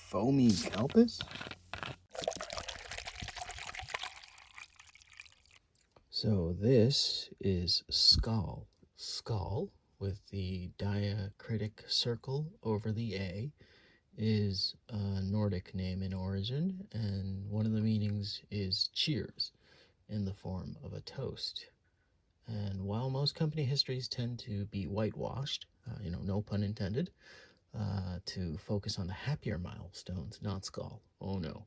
foamy Calpis? So this is Skal. Skal, with the diacritic circle over the A, is a Nordic name in origin, and one of the meanings is cheers in the form of a toast. And while most company histories tend to be whitewashed, no pun intended, to focus on the happier milestones, not Skal. Oh no.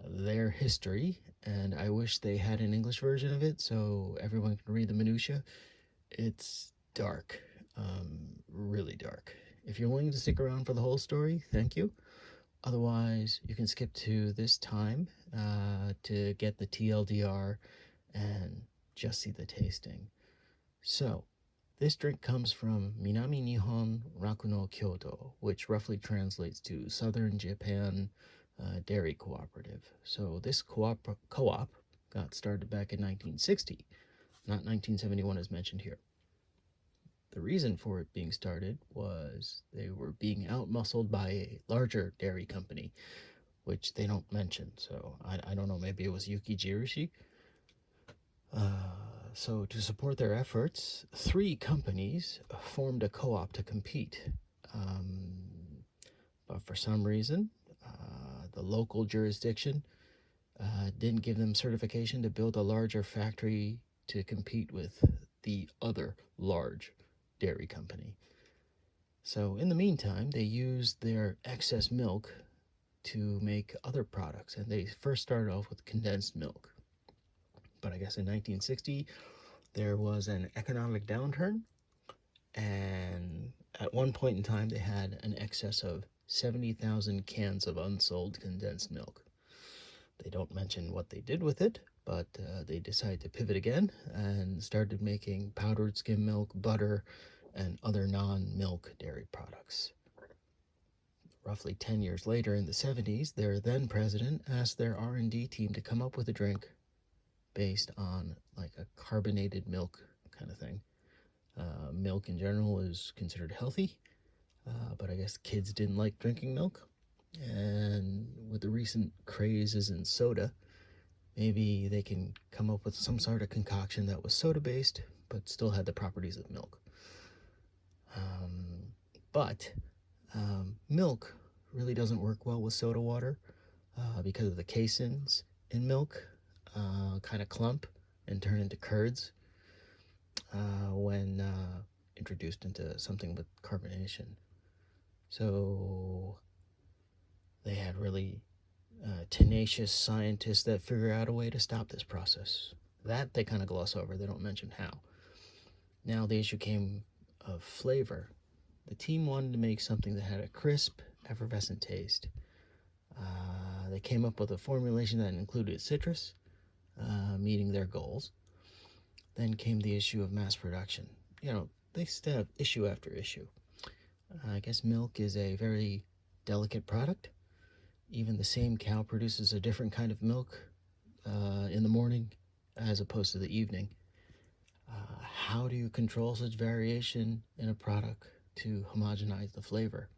Their history, and I wish they had an English version of it so everyone can read the minutia. It's dark, really dark. If you're willing to stick around for the whole story, thank you. Otherwise, you can skip to this time to get the TLDR and just see the tasting. So, this drink comes from Minami Nihon Raku no Kyoto, which roughly translates to Southern Japan Dairy Cooperative. So this co-op got started back in 1960, not 1971 as mentioned here. The reason for it being started was they were being outmuscled by a larger dairy company, which they don't mention. So I don't know, maybe it was Yuki Jirushi. So to support their efforts, 3 companies formed a co-op to compete. But for some reason, the local jurisdiction didn't give them certification to build a larger factory to compete with the other large dairy company. So in the meantime, they used their excess milk to make other products, and they first started off with condensed milk. But I guess in 1960, there was an economic downturn, and at one point in time, they had an excess of 70,000 cans of unsold condensed milk. They don't mention what they did with it, but they decided to pivot again and started making powdered skim milk, butter, and other non-milk dairy products. Roughly 10 years later, in the 70s, their then president asked their R&D team to come up with a drink based on like a carbonated milk kind of thing. Milk in general is considered healthy, but I guess kids didn't like drinking milk. And with the recent crazes in soda, maybe they can come up with some sort of concoction that was soda-based, but still had the properties of milk. But milk really doesn't work well with soda water because of the caseins in milk kind of clump and turn into curds when introduced into something with carbonation. So they had really tenacious scientists that figure out a way to stop this process. That they kind of gloss over. They don't mention how. Now the issue came of flavor. The team wanted to make something that had a crisp, effervescent taste. They came up with a formulation that included citrus, meeting their goals. Then came the issue of mass production. They still have issue after issue. I guess milk is a very delicate product. Even the same cow produces a different kind of milk in the morning as opposed to the evening. How do you control such variation in a product to homogenize the flavor?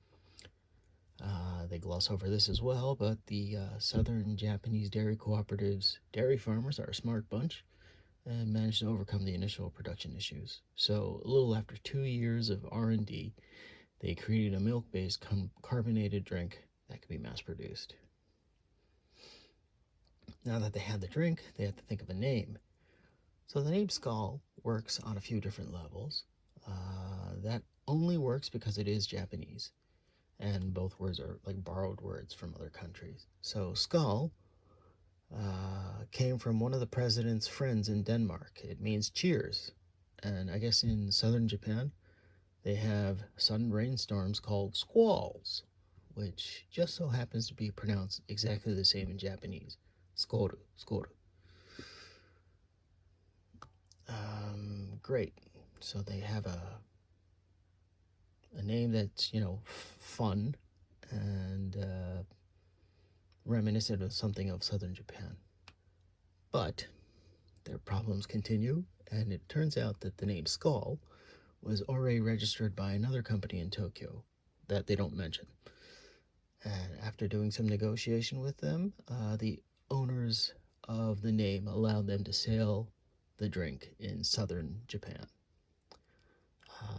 They gloss over this as well, but the Southern Japanese dairy cooperatives dairy farmers are a smart bunch and managed to overcome the initial production issues. So a little after 2 years of R&D, they created a milk-based carbonated drink that could be mass-produced. Now that they had the drink, they had to think of a name. So the name Skal works on a few different levels. That only works because it is Japanese, and both words are like borrowed words from other countries. So Skal came from one of the president's friends in Denmark. It means cheers, and I guess in southern Japan, they have sudden rainstorms called squalls, which just so happens to be pronounced exactly the same in Japanese. Skoru, skoru. Great. So they have a name that's, fun and reminiscent of something of southern Japan. But their problems continue, and it turns out that the name Skal was already registered by another company in Tokyo that they don't mention. And after doing some negotiation with them, the owners of the name allowed them to sail the drink in southern Japan.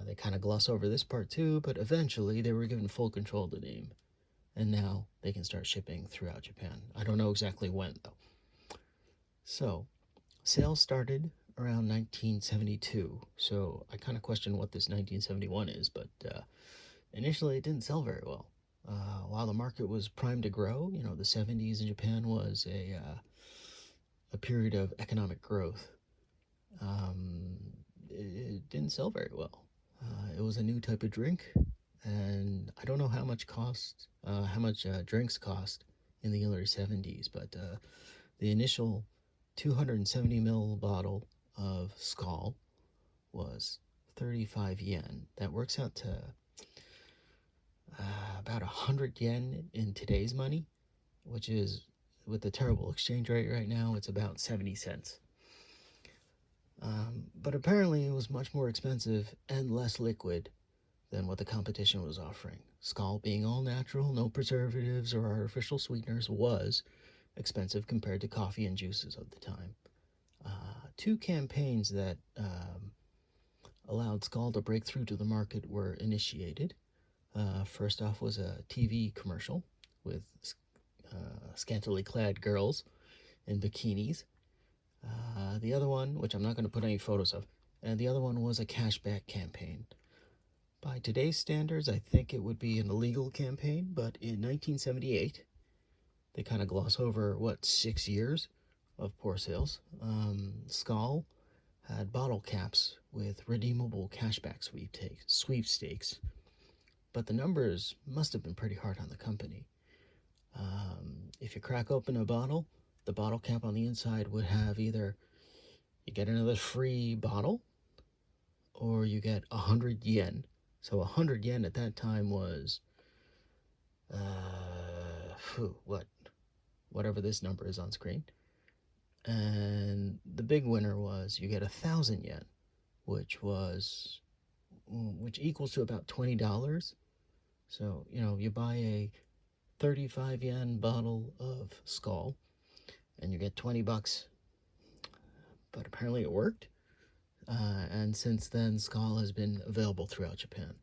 They kind of gloss over this part too, but eventually they were given full control of the name, and now they can start shipping throughout Japan. I don't know exactly when, though. So, sales started around 1972, so I kind of question what this 1971 is, but initially it didn't sell very well. While the market was primed to grow, you know, the 70s in Japan was a period of economic growth. It didn't sell very well. It was a new type of drink, and I don't know how much drinks cost in the early 70s, but the initial 270 ml bottle of Skal was 35 yen. That works out to about 100 yen in today's money, which is, with the terrible exchange rate right now, it's about 70 cents. But apparently it was much more expensive and less liquid than what the competition was offering. Skal, being all natural, no preservatives or artificial sweeteners, was expensive compared to coffee and juices of the time. Two campaigns that allowed Skal to break through to the market were initiated. First off was a TV commercial with scantily clad girls in bikinis. The other one, which I'm not going to put any photos of, and the other one was a cashback campaign. By today's standards, I think it would be an illegal campaign, but in 1978, they kind of gloss over, 6 years of poor sales. Skal had bottle caps with redeemable cashback sweepstakes, but the numbers must have been pretty hard on the company. If you crack open a bottle, the bottle cap on the inside would have either you get another free bottle or you get 100 yen. So 100 yen at that time was, whatever this number is on screen. And the big winner was you get 1,000 yen, which equals to about $20. So, you know, you buy a 35 yen bottle of Skal and you get $20. But apparently it worked. And since then, Skal has been available throughout Japan.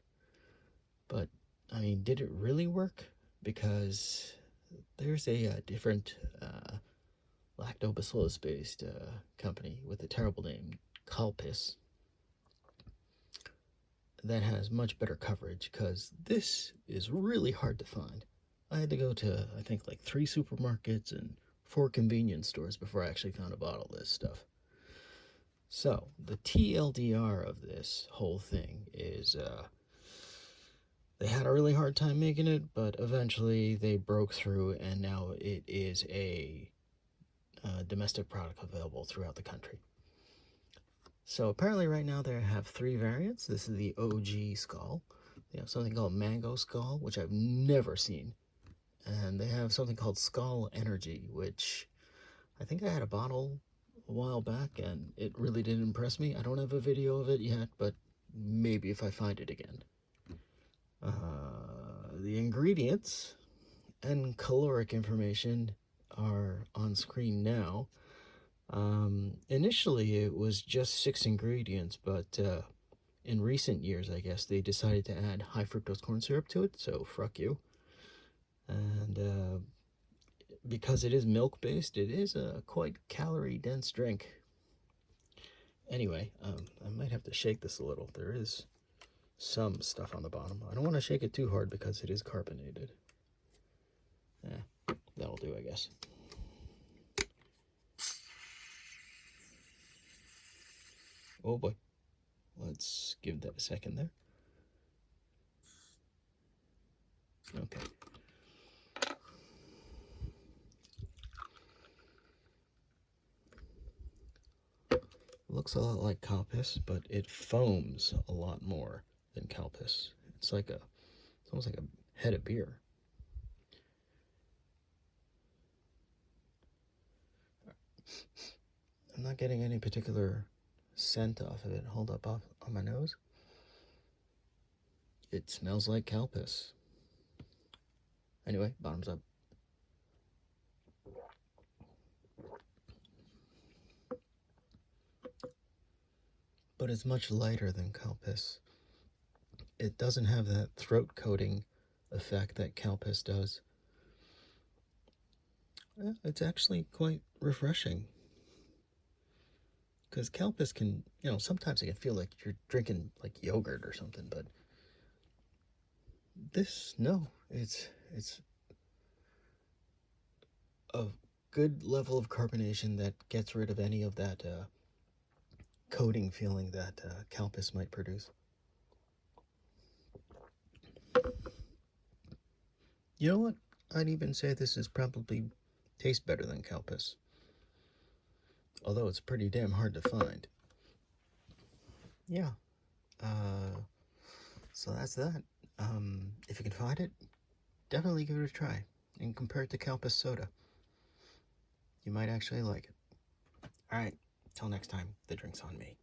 But, I mean, did it really work? Because there's a different lactobacillus-based company with a terrible name, Calpis, that has much better coverage, because this is really hard to find. I had to go to, I think, like 3 supermarkets and 4 convenience stores before I actually found a bottle of this stuff. So, the TLDR of this whole thing is, they had a really hard time making it, but eventually they broke through, and now it is a domestic product available throughout the country. So apparently right now they have 3 variants. This is the OG Skal. They have something called Mango Skal, which I've never seen. And they have something called Skal Energy, which I think I had a bottle a while back, and it really didn't impress me. I don't have a video of it yet, but maybe if I find it again. The ingredients and caloric information are on screen now. Initially it was just 6 ingredients, but in recent years, I guess, they decided to add high fructose corn syrup to it, so fuck you. And because it is milk-based, it is a quite calorie-dense drink. Anyway, I might have to shake this a little. There is some stuff on the bottom. I don't want to shake it too hard because it is carbonated. That'll do, I guess. Oh boy. Let's give that a second there. Okay. Looks a lot like Calpis, but it foams a lot more than Calpis. It's almost like a head of beer. I'm not getting any particular scent off of it. Hold up on my nose. It smells like Calpis. Anyway, bottoms up. But it's much lighter than Calpis. It doesn't have that throat coating effect that Calpis does. It's actually quite refreshing. Because Calpis can, sometimes it can feel like you're drinking like yogurt or something, but this, no, it's a good level of carbonation that gets rid of any of that coating feeling that Calpis might produce. You know what? I'd even say this is probably tastes better than Calpis. Although it's pretty damn hard to find. Yeah. So that's that. If you can find it, definitely give it a try and compare it to Calpis soda. You might actually like it. Alright, till next time, the drink's on me.